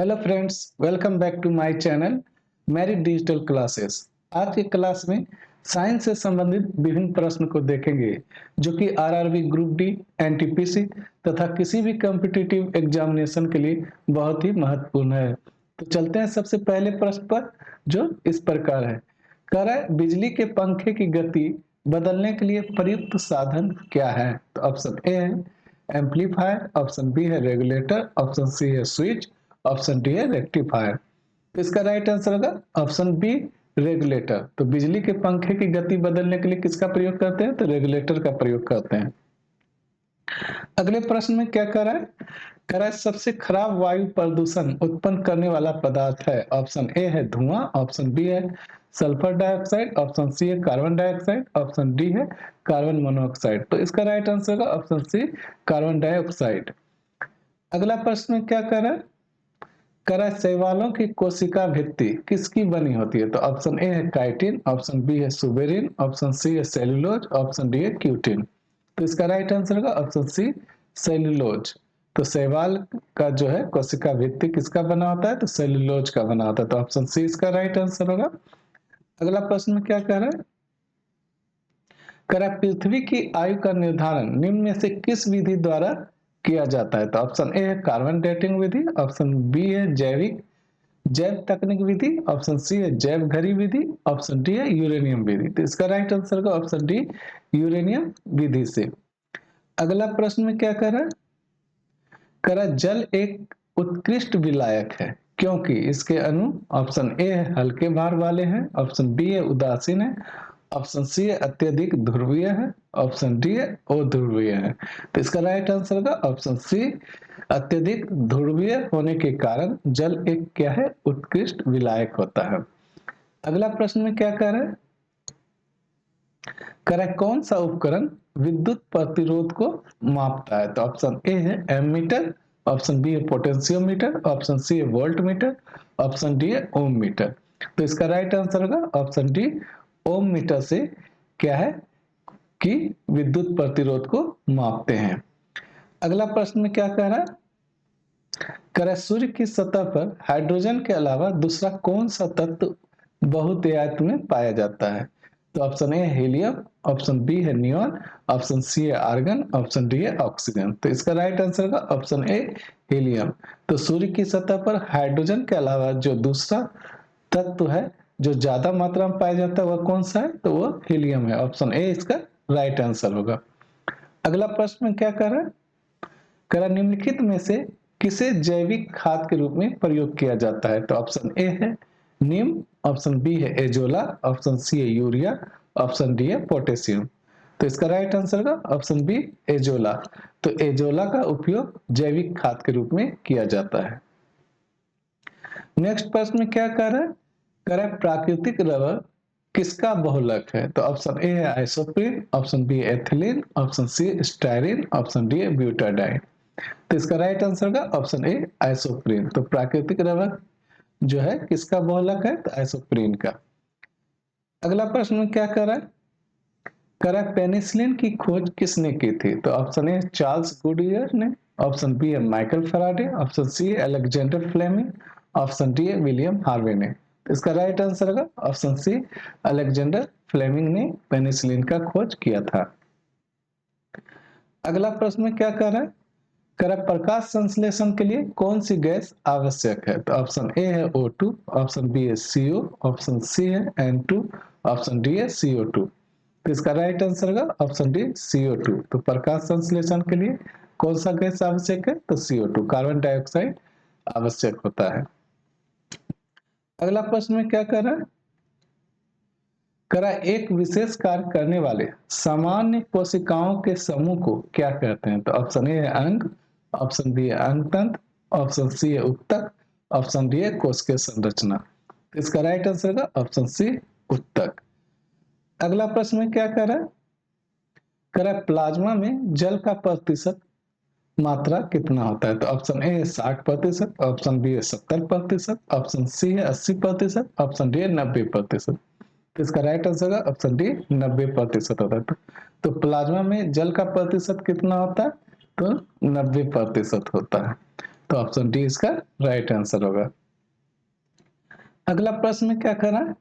Hello friends, welcome back to my channel Merit Digital Classes. आज की class में science से संबंधित विभिन्न प्रश्न को देखेंगे जो कि आरआरबी ग्रुप डी, एनटीपीसी तथा किसी भी कॉम्पिटिटिव एग्जामिनेशन के लिए बहुत ही महत्वपूर्ण है। तो चलते हैं सबसे पहले प्रश्न पर, जो इस प्रकार है। कह रहा है बिजली के पंखे की गति बदलने के लिए प्रयुक्त साधन क्या है? तो ऑप्शन ए है एम्पलीफायर, ऑप्शन बी है रेगुलेटर, ऑप्शन सी है स्विच, ऑप्शन डी है रेक्टिफायर। तो इसका राइट आंसर होगा ऑप्शन बी रेगुलेटर। तो बिजली के पंखे की गति बदलने के लिए किसका प्रयोग करते हैं? तो रेगुलेटर का प्रयोग करते हैं। अगले प्रश्न में क्या कह रहा है? कह रहा है सबसे खराब वायु प्रदूषण उत्पन्न करने वाला पदार्थ है। ऑप्शन ए है धुआं, ऑप्शन बी है सल्फर डाइऑक्साइड, ऑप्शन सी है कार्बन डाइऑक्साइड, ऑप्शन डी है कार्बन मोनोऑक्साइड। तो इसका राइट आंसर होगा ऑप्शन सी कार्बन डाइऑक्साइड। अगला प्रश्न में क्या कह रहा है? कह रहा है शैवालों की कोशिका भित्ति किसकी बनी होती है? तो ऑप्शन ए है काइटिन, ऑप्शन बी है सुबेरिन, ऑप्शन सी है सेल्यूलोज, ऑप्शन डी है क्यूटिन। तो इसका राइट आंसर होगा ऑप्शन सी सेल्यूलोज। तो शैवाल का जो है कोशिका भित्ति किसका बना होता है? तो सेल्यूलोज का बना होता है। तो ऑप्शन सी इसका राइट आंसर होगा। अगला प्रश्न में क्या कह रहा है? कह रहा है पृथ्वी की आयु का निर्धारण निम्न में से किस विधि द्वारा किया जाता है? तो ऑप्शन ए है कार्बन डेटिंग विधि, ऑप्शन बी है जैव तकनीक विधि, ऑप्शन सी है जैव घड़ी विधि, ऑप्शन डी है यूरेनियम विधि। तो इसका राइट आंसर होगा ऑप्शन डी यूरेनियम विधि से। अगला प्रश्न में क्या कह रहा है? कह रहा है जल एक उत्कृष्ट विलायक है क्योंकि इसके अणु ऑप्शन ए है हल्के भार वाले हैं, ऑप्शन बी है उदासीन है, ऑप्शन सी है अत्यधिक ध्रुवीय है, ऑप्शन डी है अध्रुवीय है। तो इसका राइट आंसर होगा ऑप्शन सी अत्यधिक ध्रुवीय होने के कारण जल एक क्या है? उत्कृष्ट विलायक होता है। अगला प्रश्न में क्या कह रहा है? कह रहा है कौन सा उपकरण विद्युत प्रतिरोध को मापता है? तो ऑप्शन ए है एमीटर, ऑप्शन बी है पोटेंशियोमीटर, ऑप्शन सी है वोल्ट मीटर, ऑप्शन डी है ओम मीटर। तो इसका राइट आंसर होगा ऑप्शन डी ओम मीटर से क्या है कि विद्युत प्रतिरोध को मापते हैं। अगला प्रश्न में क्या कह रहा है? कह रहा है सूर्य की सतह पर हाइड्रोजन के अलावा दूसरा कौन सा तत्व बहुतायत में पाया जाता है? तो ऑप्शन ए है हीलियम, ऑप्शन बी है नियॉन, ऑप्शन सी है आर्गन, ऑप्शन डी है ऑक्सीजन। तो इसका राइट आंसर होगा ऑप्शन ए हीलियम। तो सूर्य की सतह पर हाइड्रोजन के अलावा जो दूसरा तत्व है जो ज्यादा मात्रा में पाया जाता है वह कौन सा है? तो वह हीलियम है। ऑप्शन ए इसका राइट आंसर होगा। अगला प्रश्न में क्या कर रहा है? कह रहा निम्नलिखित में से किसे जैविक खाद के रूप में प्रयोग किया जाता है? तो ऑप्शन ए है नीम, ऑप्शन बी है एजोला, ऑप्शन सी है यूरिया, ऑप्शन डी है पोटेशियम। तो इसका राइट आंसर होगा ऑप्शन बी एजोला। तो एजोला का उपयोग जैविक खाद के रूप में किया जाता है। नेक्स्ट प्रश्न में क्या कर रहा है? कह रहा है प्राकृतिक रबर किसका बहुलक है? तो ऑप्शन ए है आइसोप्रीन, ऑप्शन बी है ethylene, option C styrene, option D है ब्यूटाडाइन। तो इसका राइट आंसर होगा ऑप्शन ए आइसोप्रीन। तो प्राकृतिक रबर जो है किसका बहुलक है? तो आइसोप्रीन का। अगला प्रश्न में क्या कर रहा है? कह रहा है पेनिसिलिन की खोज किसने की थी? तो ऑप्शन ए चार्ल्स गुडियर ने, ऑप्शन बी है माइकल फैराडे, ऑप्शन सी है अलेक्जेंडर फ्लेमिंग, ऑप्शन डी है विलियम हार्वे ने। तो इसका राइट आंसर होगा ऑप्शन सी अलेक्जेंडर फ्लेमिंग ने पेनिसिलिन का खोज किया था। अगला प्रश्न में क्या कर रहा है? कह रहा है प्रकाश संश्लेषण के लिए कौन सी गैस आवश्यक है? तो ऑप्शन ए है O2, ऑप्शन बी है CO, ऑप्शन सी है N2, ऑप्शन डी है CO2। तो इसका राइट आंसर होगा ऑप्शन डी CO2। तो प्रकाश संश्लेषण के लिए कौन सा गैस आवश्यक है? तो CO2 कार्बन डाइऑक्साइड आवश्यक होता है। अगला प्रश्न में क्या कर रहा है? कह रहा है एक विशेष कार्य करने वाले सामान्य कोशिकाओं के समूह को क्या कहते हैं? तो ऑप्शन ए है अंग, ऑप्शन बी है अंग तंत्र, ऑप्शन सी है उत्तक, ऑप्शन डी है कोशिकीय संरचना। तो इसका राइट आंसर होगा ऑप्शन सी उत्तक। अगला प्रश्न में क्या कह रहा है? कह रहा है प्लाज्मा में जल का प्रतिशत मात्रा कितना होता है? तो ऑप्शन ए है 60%, ऑप्शन बी है 70%, ऑप्शन सी है 80%, ऑप्शन डी है 90%। तो इसका राइट आंसर होगा ऑप्शन डी 90% होता है। तो प्लाज्मा में जल का प्रतिशत कितना होता है? तो 90% होता है। तो ऑप्शन डी इसका राइट आंसर होगा। अगला प्रश्न क्या कह रहा है,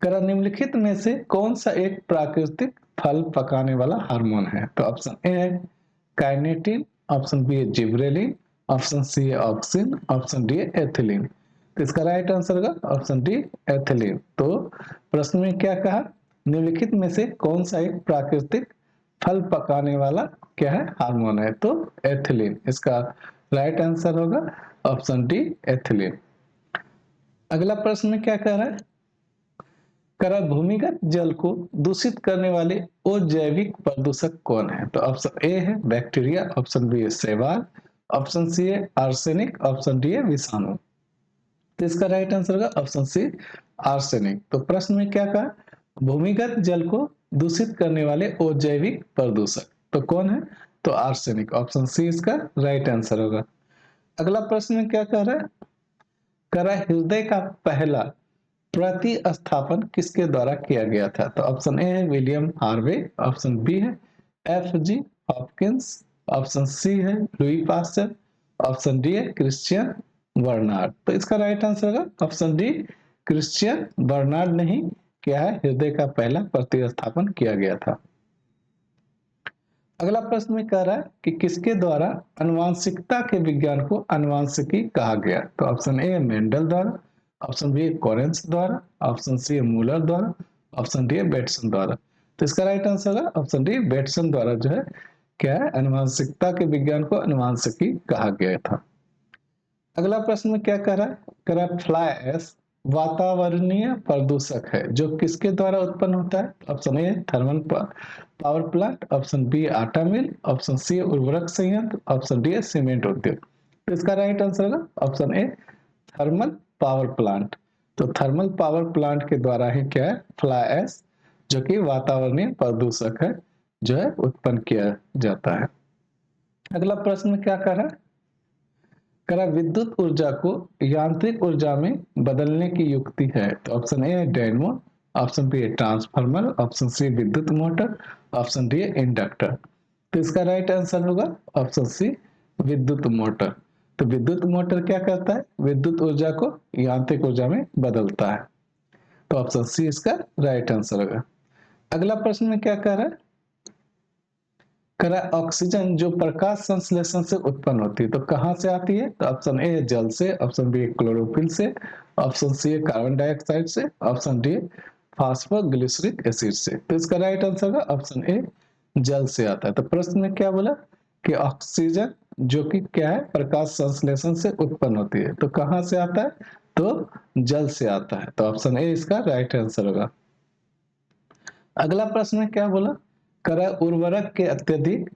कह रहा निम्नलिखित में से कौन सा एक प्राकृतिक फल पकाने वाला हार्मोन है। तो ऑप्शन ए है काइनेटिन, ऑप्शन बी है जिब्रेलिन, ऑप्शन सी है ऑक्सिन, ऑप्शन डी है एथिलीन। तो इसका राइट आंसर होगा ऑप्शन डी एथिलीन। तो प्रश्न में क्या कहा, निम्नलिखित में से कौन सा एक प्राकृतिक फल पकाने वाला क्या है हार्मोन है। तो एथिलीन इसका राइट आंसर होगा ऑप्शन डी एथिलीन। अगला प्रश्न में क्या कह रहा है, करा भूमिगत जल को दूषित करने वाले अजैविक प्रदूषक कौन है। तो ऑप्शन ए है बैक्टीरिया, ऑप्शन बी है शैवाल, ऑप्शन सी है आर्सेनिक, ऑप्शन डी है विषाणु। तो इसका राइट आंसर होगा ऑप्शन सी आर्सेनिक। तो प्रश्न में क्या कहा, भूमिगत जल को दूषित करने वाले अजैविक प्रदूषक तो कौन है। तो आर्सेनिक, ऑप्शन सी इसका राइट आंसर होगा। अगला प्रश्न में क्या कह रहा है, कह रहा है हृदय का पहला प्रतिस्थापन किसके द्वारा किया गया था। तो ऑप्शन ए है विलियम हार्वे, ऑप्शन बी है F G Hopkins, option C है लुई पास्चर, ऑप्शन डी है क्रिश्चियन बर्नार्ड। तो इसका राइट आंसर होगा ऑप्शन डी क्रिश्चियन बर्नार्ड ने ही क्या है हृदय का पहला प्रतिस्थापन किया गया था। अगला प्रश्न में कह रहा है कि किसके द्वारा आनुवांशिकता के विज्ञान को आनुवांशिकी कहा गया। तो ऑप्शन ए मेंडल द्वारा, ऑप्शन बी कोरेंस द्वारा, ऑप्शन सी मूलर द्वारा, ऑप्शन डी बेटसन द्वारा। तो इसका राइट आंसर होगा ऑप्शन डी बेटसन द्वारा जो है क्या है आनुवांशिकता के विज्ञान को आनुवांशिकी कहा गया था। अगला प्रश्न में क्या कह रहा है, कह रहा है फ्लाई ऐश वातावरणीय प्रदूषक है जो किसके द्वारा उत्पन्न होता है। Option A thermal power plant, option B आटा मिल, ऑप्शन सी उर्वरक संयंत्र, ऑप्शन डी सीमेंट उद्योग। तो इसका राइट आंसर होगा option A thermal power plant. तो थर्मल पावर प्लांट के द्वारा ही क्या है फ्लाई ऐश जो कि वातावरणीय प्रदूषक है जो है उत्पन्न किया जाता है। अगला प्रश्न में क्या कर रहा है, करा विद्युत ऊर्जा को यांत्रिक ऊर्जा में बदलने की युक्ति है। तो ऑप्शन ए है डायनमो, ऑप्शन बी है ट्रांसफार्मर, ऑप्शन सी विद्युत मोटर, ऑप्शन डी है इंडक्टर। तो इसका राइट आंसर होगा ऑप्शन सी विद्युत मोटर। तो विद्युत मोटर क्या करता है, विद्युत ऊर्जा को यांत्रिक ऊर्जा में बदलता है। तो ऑप्शन सी इसका राइट आंसर होगा। अगला प्रश्न में क्या कह रहा है, करा ऑक्सीजन जो प्रकाश संश्लेषण से उत्पन्न होती है तो कहां से आती है। तो ऑप्शन ए जल से, ऑप्शन बी क्लोरोफिल से, ऑप्शन सी कार्बन डाइऑक्साइड से, ऑप्शन डी फास्फोग्लिसरिक एसिड से। तो इसका राइट आंसर होगा ऑप्शन ए जल से आता है। तो प्रश्न में क्या बोला कि ऑक्सीजन जो कि क्या है प्रकाश संश्लेषण से उत्पन्न होती है तो कहां से आता है, तो जल से आता है। तो ऑप्शन ए इसका राइट आंसर होगा। अगला प्रश्न में क्या बोला, करा उर्वरक के अत्यधिक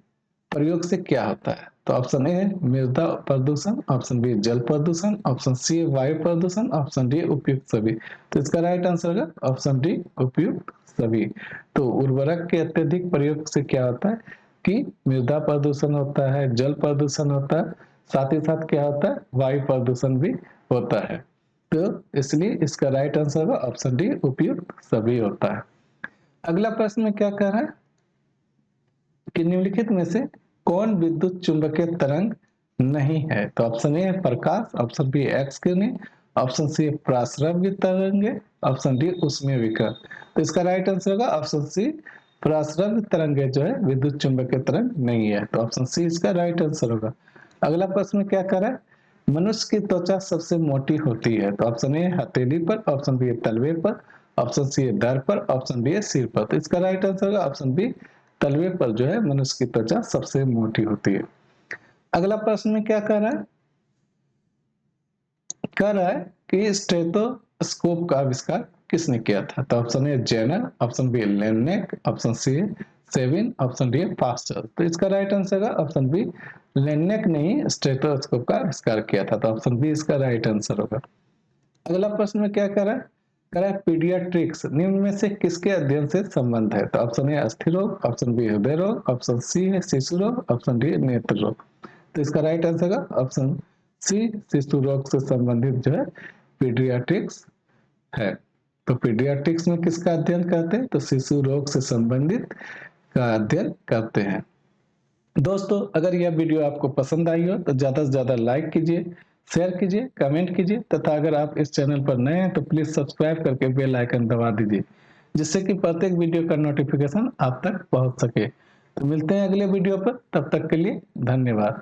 प्रयोग से क्या होता है। तो ऑप्शन ए मृदा प्रदूषण, ऑप्शन बी जल प्रदूषण, ऑप्शन सी वायु प्रदूषण, ऑप्शन डी उपयुक्त सभी। तो इसका राइट आंसर होगा ऑप्शन डी उपयुक्त सभी। तो उर्वरक के अत्यधिक प्रयोग से क्या होता है कि मृदा प्रदूषण होता है, जल प्रदूषण होता है, साथ ही साथ क्या होता है वायु प्रदूषण भी होता है। तो इसलिए इसका राइट आंसर होगा ऑप्शन डी उपयुक्त सभी होता है। अगला प्रश्न में क्या कह रहा है कि निम्नलिखित में से कौन विद्युत चुंबकीय तरंग नहीं है। तो ऑप्शन ए है प्रकाश, ऑप्शन बी एक्स किरणें, ऑप्शन सी प्रासरव्य तरंगे, ऑप्शन डी ऊष्मीय विकिरण। तो इसका राइट आंसर होगा ऑप्शन सी प्रासरव्य तरंगे जो है विद्युत चुंबकीय तरंग नहीं है। तो ऑप्शन सी इसका राइट आंसर होगा। अगला प्रश्न में क्या कर रहा है, मनुष्य की त्वचा सबसे मोटी होती है। तो ऑप्शन ए हथेली पर, ऑप्शन बी तलवे पर, ऑप्शन सी दर पर, ऑप्शन डी सिर पर। तो इसका राइट आंसर होगा ऑप्शन बी तलवे पर जो है मनुष्य की त्वचा सबसे मोटी होती है। अगला प्रश्न में क्या कह रहा है, कह रहा है कि स्टेथोस्कोप का आविष्कार किसने किया था। तो option A Jenner, option B Laennec, option C Sabin, option D Pasteur. तो इसका राइट आंसर होगा ऑप्शन बी लेन्नेक ने ही स्टेथोस्कोप का आविष्कार किया था। तो ऑप्शन बी इसका राइट आंसर होगा। अगला प्रश्न में क्या कह रहा है, कह रहा है पीडियाट्रिक्स निम्न में से किसके अध्ययन से संबंध है। तो ऑप्शन ए अस्थि रोग, ऑप्शन बी हृदय रोग, ऑप्शन सी है शिशु रोग, ऑप्शन डी नेत्र रोग। तो इसका राइट आंसर होगा ऑप्शन सी शिशु रोग से संबंधित जो है पीडियाट्रिक्स है। तो पीडियाट्रिक्स में किसका अध्ययन करते हैं, तो शिशु रोग से संबंधित का अध्ययन करते हैं। दोस्तों, अगर यह वीडियो आपको पसंद आई हो तो ज़्यादा से ज़्यादा लाइक कीजिए, शेयर कीजिए, कमेंट कीजिए तथा अगर आप इस चैनल पर नए हैं तो प्लीज़ सब्सक्राइब करके बेल आइकन दबा दीजिए, जिससे कि प्रत्येक वीडियो का नोटिफ़िकेशन आप तक पहुँच सके। तो मिलते हैं अगले वीडियो पर, तब तक के लिए धन्यवाद।